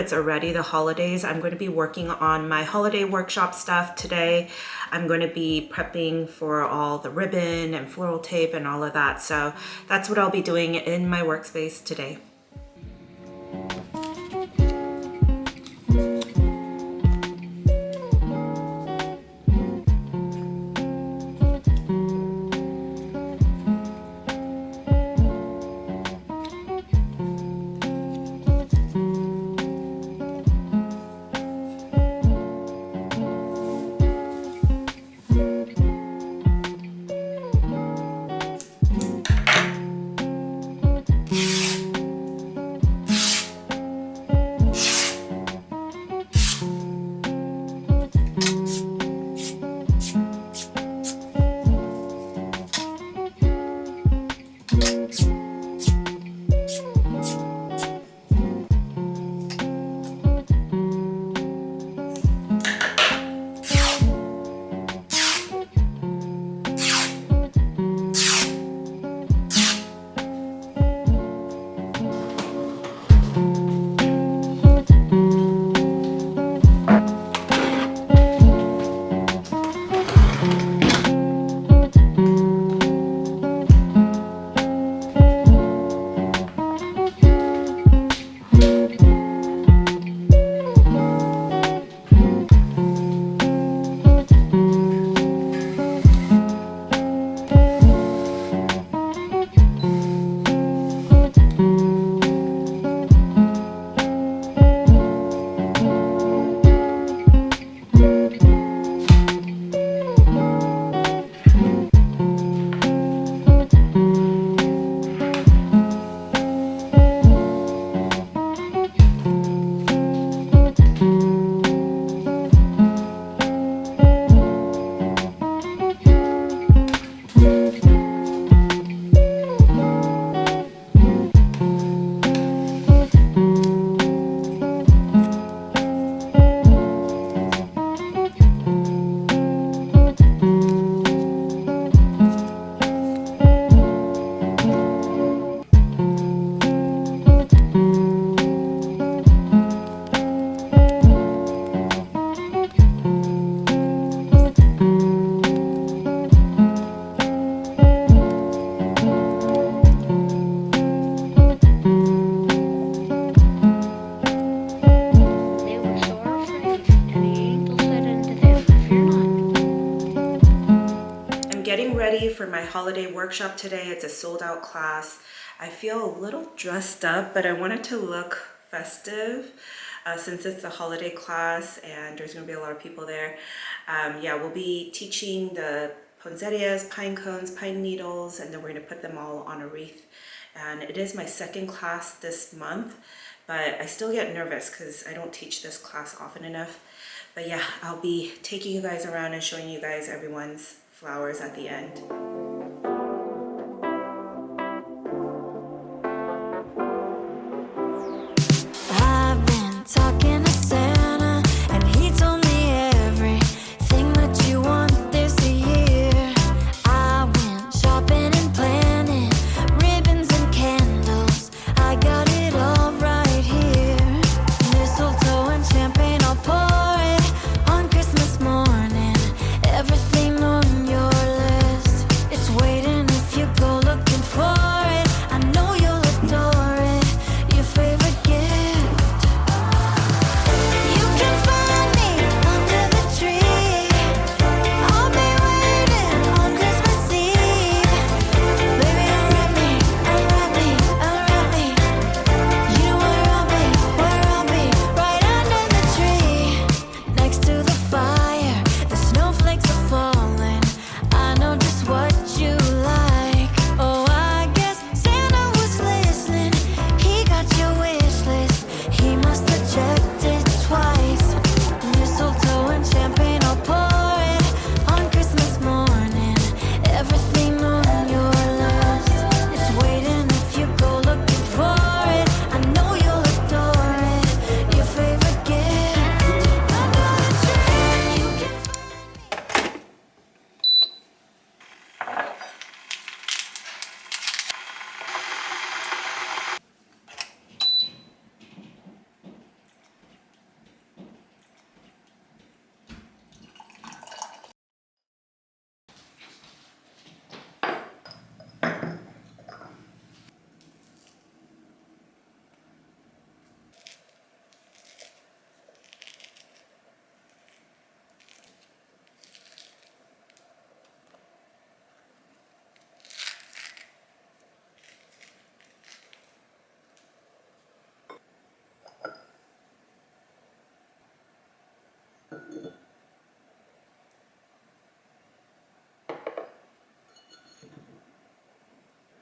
it's already the holidays. I'm going to be working on my holiday workshop stuff today. I'm going to be prepping for all the ribbon and floral tape and all of that. So that's what I'll be doing in my workspace today. Ready for my holiday workshop today. It's a sold out class. I feel a little dressed up, but I wanted to look festive since it's a holiday class and there's going to be a lot of people there. Yeah, we'll be teaching the poinsettias, pine cones, pine needles, and then we're going to put them all on a wreath. And it is my second class this month, but I still get nervous because I don't teach this class often enough. But yeah, I'll be taking you guys around and showing you guys everyone's flowers at the end. I've been talking to Santa and he told me everything that you want this year. I went shopping and planning, ribbons and candles, I got it all right here. Mistletoe and champagne, I'll pour it on Christmas morning. Everything on your list, it's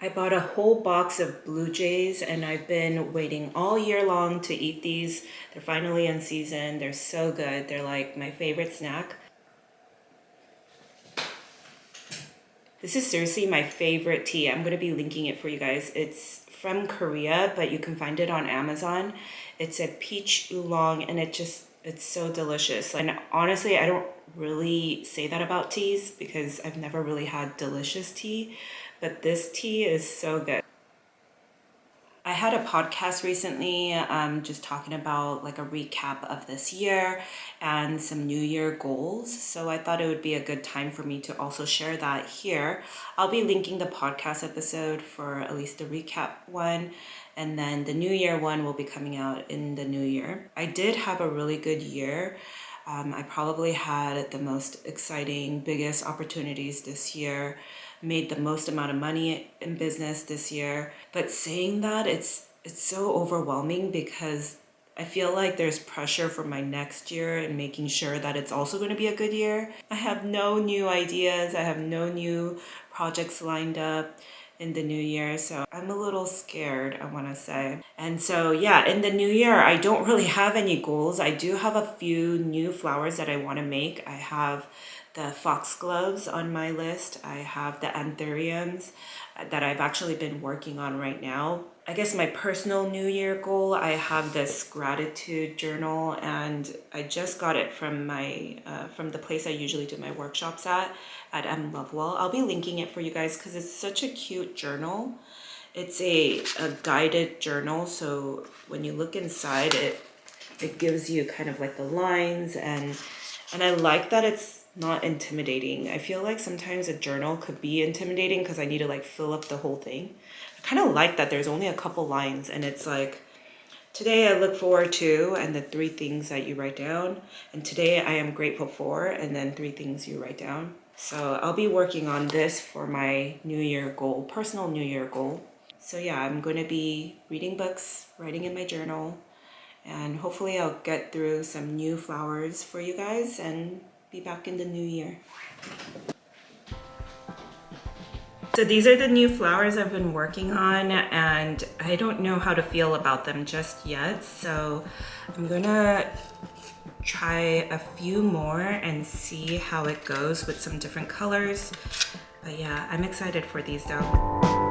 I bought a whole box of Blue Jays and I've been waiting all year long to eat these. They're finally in season. They're so good. They're like my favorite snack. This is seriously my favorite tea. I'm going to be linking it for you guys. It's from Korea, but you can find it on Amazon. It's a peach oolong and it's so delicious. And honestly, I don't really say that about teas because I've never really had delicious tea, but this tea is so good. I had a podcast recently just talking about like a recap of this year and some New Year goals. So I thought it would be a good time for me to also share that here. I'll be linking the podcast episode for at least the recap one. And then the New Year one will be coming out in the new year. I did have a really good year. I probably had the most exciting, biggest opportunities this year, made the most amount of money in business this year. But saying that, it's so overwhelming because I feel like there's pressure for my next year and making sure that it's also going to be a good year. I have no new ideas. I have no new projects lined up in the new year, so I'm a little scared, I want to say. And so yeah, in the new year I don't really have any goals. I do have a few new flowers that I want to make. I have the foxgloves on my list. I have the anthuriums that I've actually been working on right now. I guess my personal New Year goal, I have this gratitude journal and I just got it from from the place I usually do my workshops at M. Lovewell. I'll be linking it for you guys because it's such a cute journal. It's a guided journal, so when you look inside it gives you kind of like the lines and I like that it's not intimidating. I feel like sometimes a journal could be intimidating because I need to like fill up the whole thing. I kind of like that there's only a couple lines and it's like, today I look forward to, and the 3 things that you write down. And today I am grateful for, and then 3 things you write down. So I'll be working on this for my New Year goal, personal New Year goal. So yeah, I'm going to be reading books, writing in my journal, and hopefully I'll get through some new flowers for you guys and be back in the new year. So these are the new flowers I've been working on and I don't know how to feel about them just yet. So I'm gonna try a few more and see how it goes with some different colors. But yeah, I'm excited for these though.